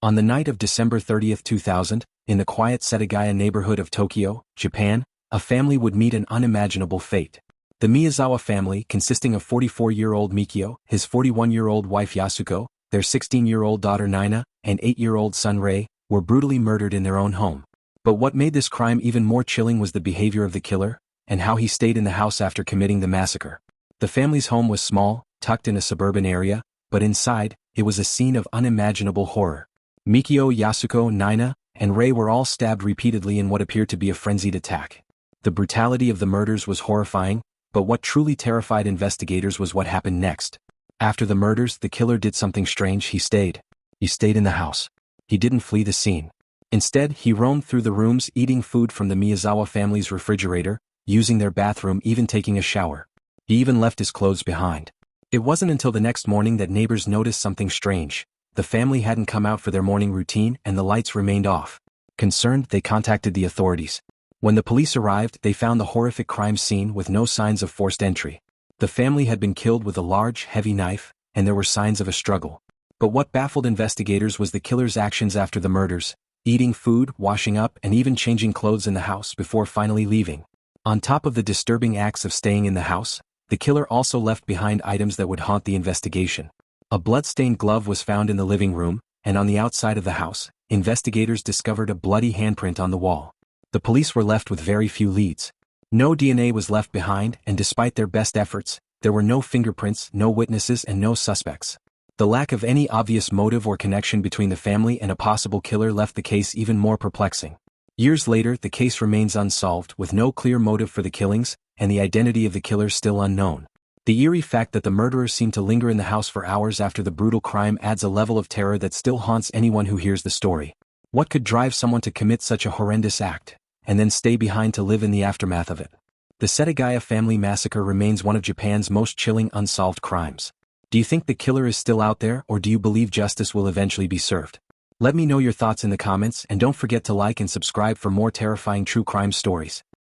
On the night of December 30, 2000, in the quiet Setagaya neighborhood of Tokyo, Japan, a family would meet an unimaginable fate. The Miyazawa family, consisting of 44-year-old Mikio, his 41-year-old wife Yasuko, their 16-year-old daughter Nina, and 8-year-old son Rei, were brutally murdered in their own home. But what made this crime even more chilling was the behavior of the killer, and how he stayed in the house after committing the massacre. The family's home was small, tucked in a suburban area, but inside, it was a scene of unimaginable horror. Mikio, Yasuko, Nina, and Rei were all stabbed repeatedly in what appeared to be a frenzied attack. The brutality of the murders was horrifying, but what truly terrified investigators was what happened next. After the murders, the killer did something strange. He stayed in the house. He didn't flee the scene. Instead, he roamed through the rooms, eating food from the Miyazawa family's refrigerator, using their bathroom, even taking a shower. He even left his clothes behind. It wasn't until the next morning that neighbors noticed something strange. The family hadn't come out for their morning routine and the lights remained off. Concerned, they contacted the authorities. When the police arrived, they found the horrific crime scene with no signs of forced entry. The family had been killed with a large, heavy knife, and there were signs of a struggle. But what baffled investigators was the killer's actions after the murders, eating food, washing up, and even changing clothes in the house before finally leaving. On top of the disturbing acts of staying in the house, the killer also left behind items that would haunt the investigation. A blood-stained glove was found in the living room, and on the outside of the house, investigators discovered a bloody handprint on the wall. The police were left with very few leads. No DNA was left behind, and despite their best efforts, there were no fingerprints, no witnesses, and no suspects. The lack of any obvious motive or connection between the family and a possible killer left the case even more perplexing. Years later, the case remains unsolved, with no clear motive for the killings, and the identity of the killer still unknown. The eerie fact that the murderers seemed to linger in the house for hours after the brutal crime adds a level of terror that still haunts anyone who hears the story. What could drive someone to commit such a horrendous act, and then stay behind to live in the aftermath of it? The Setagaya Family Massacre remains one of Japan's most chilling unsolved crimes. Do you think the killer is still out there, or do you believe justice will eventually be served? Let me know your thoughts in the comments, and don't forget to like and subscribe for more terrifying true crime stories.